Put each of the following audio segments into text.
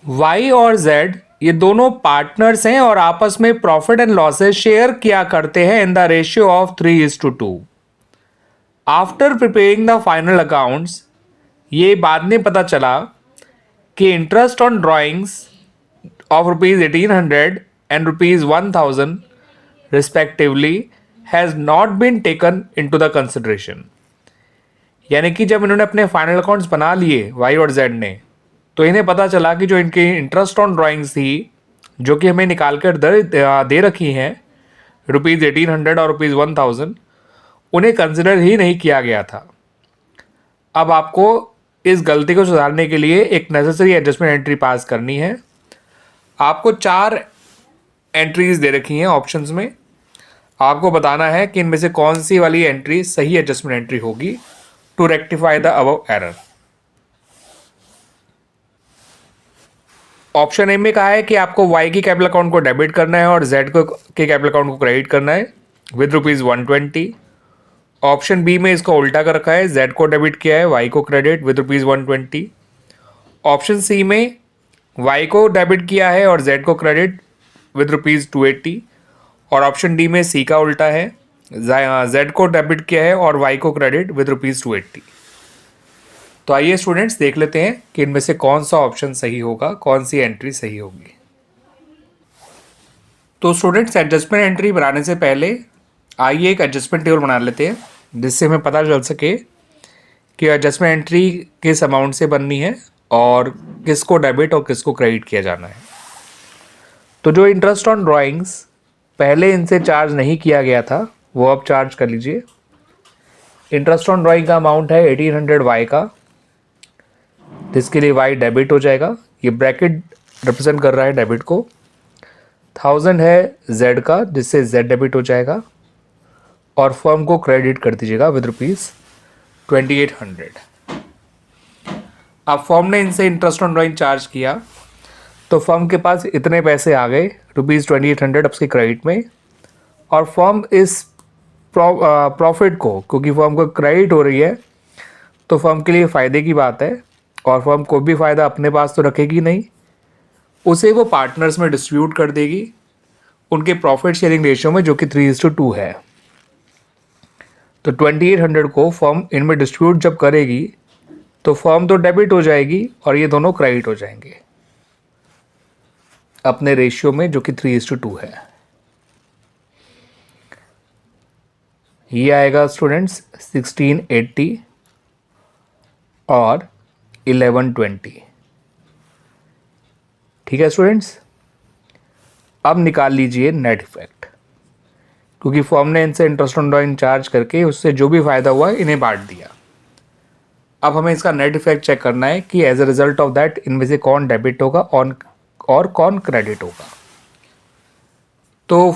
Y और Z ये दोनों पार्टनर्स हैं और आपस में प्रॉफिट एंड लॉसेस शेयर किया करते हैं in the ratio of 3:2। After preparing the final accounts ये बाद में पता चला कि interest on drawings of ₹1800 and ₹1000 respectively has not been taken into the consideration. यानी कि जब इन्होंने अपने फाइनल अकाउंट्स बना लिए वाई और जेड ने, तो इन्हें पता चला कि जो इनकी इंटरेस्ट ऑन ड्राइंग्स थी जो कि हमें निकाल कर दे रखी हैं ₹1800 और ₹1000, उन्हें कंसिडर ही नहीं किया गया था। अब आपको इस गलती को सुधारने के लिए एक नेसेसरी एडजस्टमेंट एंट्री पास करनी है। आपको 4 एंट्रीज दे रखी हैं ऑप्शंस में। आपको बताना है कि इनमें से कौन सी वाली एंट्री सही एडजस्टमेंट एंट्री होगी to rectify the above error. Option A में कहा है कि आपको वाई की कैपिटल अकाउंट को डेबिट करना है और जेड को के कैपिटल अकाउंट को क्रेडिट करना है विद ₹120। ऑप्शन बी में इसको उल्टा कर रखा है, जेड को डेबिट किया है, वाई को क्रेडिट विद ₹120। ऑप्शन सी में वाई को डेबिट किया है और जेड को क्रेडिट विद ₹280। और ऑप्शन डी में सी का उल्टा है, जेड को डेबिट किया है और वाई को क्रेडिट विद ₹280। तो आइए स्टूडेंट्स देख लेते हैं कि इनमें से कौन सा ऑप्शन सही होगा, कौन सी एंट्री सही होगी। तो स्टूडेंट्स एडजस्टमेंट एंट्री बनाने से पहले आइए एक एडजस्टमेंट टेबल बना लेते हैं, जिससे हमें पता चल सके कि एडजस्टमेंट एंट्री किस अमाउंट से बननी है और किसको डेबिट और किसको क्रेडिट किया जाना है। तो जो इंटरेस्ट ऑन ड्राइंग्स पहले इनसे चार्ज नहीं किया गया था वो अब चार्ज कर लीजिए। इंटरेस्ट ऑन ड्राइंग का अमाउंट है 1800 वाई का, जिसके लिए वाई डेबिट हो जाएगा। ये ब्रैकेट रिप्रेजेंट कर रहा है डेबिट को। 1000 है जेड का, जिससे जेड डेबिट हो जाएगा और फर्म को क्रेडिट कर दीजिएगा विद ₹2800। अब फर्म ने इनसे इंटरेस्ट ऑन ड्राइंग चार्ज किया तो फर्म के पास इतने पैसे आ गए ₹2800 अब उसके क्रेडिट में, और फर्म इस प्रॉफिट को, क्योंकि फर्म को क्रेडिट हो रही है तो फर्म के लिए फ़ायदे की बात है और फर्म को भी फ़ायदा अपने पास तो रखेगी नहीं, उसे वो पार्टनर्स में डिस्ट्रीब्यूट कर देगी उनके प्रॉफिट शेयरिंग रेशियो में, जो कि 3:2 है। तो 2800 को फर्म इनमें डिस्ट्रीब्यूट जब करेगी तो फर्म तो डेबिट हो जाएगी और ये दोनों क्रेडिट हो जाएंगे अपने रेशियो में, जो कि 3:2 है। ये आएगा स्टूडेंट्स 1680 और 1120। ठीक है स्टूडेंट्स, अब निकाल लीजिए नेट इफेक्ट, क्योंकि फर्म ने इनसे इंटरेस्ट ऑन ड्राइंग चार्ज करके उससे जो भी फायदा हुआ इन्हें बांट दिया। अब हमें इसका नेट इफेक्ट चेक करना है कि as a result of that इनमें से कौन डेबिट होगा और कौन क्रेडिट होगा। तो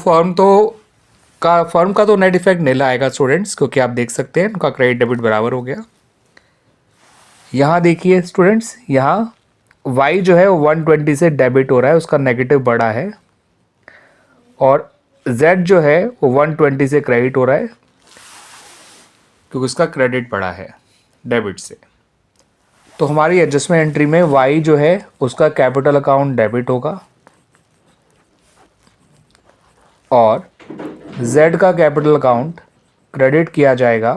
फर्म का तो नेट इफेक्ट नीला आएगा स्टूडेंट्स, क्योंकि आप देख सकते हैं उनका क्रेडिट डेबिट बराबर हो गया। यहाँ देखिए स्टूडेंट्स, यहाँ वाई जो है वो 120 से डेबिट हो रहा है, उसका नेगेटिव बड़ा है, और जेड जो है वो 120 से क्रेडिट हो रहा है क्योंकि उसका क्रेडिट बड़ा है डेबिट से। तो हमारी एडजस्टमेंट एंट्री में वाई जो है उसका कैपिटल अकाउंट डेबिट होगा और जेड का कैपिटल अकाउंट क्रेडिट किया जाएगा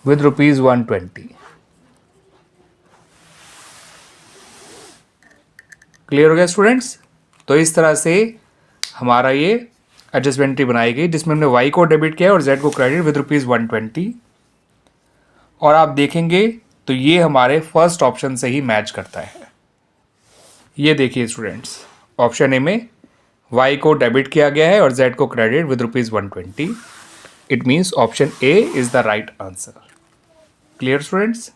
विद ₹120। क्लियर हो गया स्टूडेंट्स? तो इस तरह से हमारा ये एडजस्टमेंट एंट्री बनाई गई, जिसमें हमने वाई को डेबिट किया और जेड को क्रेडिट विद ₹120। और आप देखेंगे तो ये हमारे फर्स्ट ऑप्शन से ही मैच करता है। ये देखिए स्टूडेंट्स, ऑप्शन ए में वाई को डेबिट किया गया है और जेड को credit with ₹120। It means option A is the right answer. Clear students?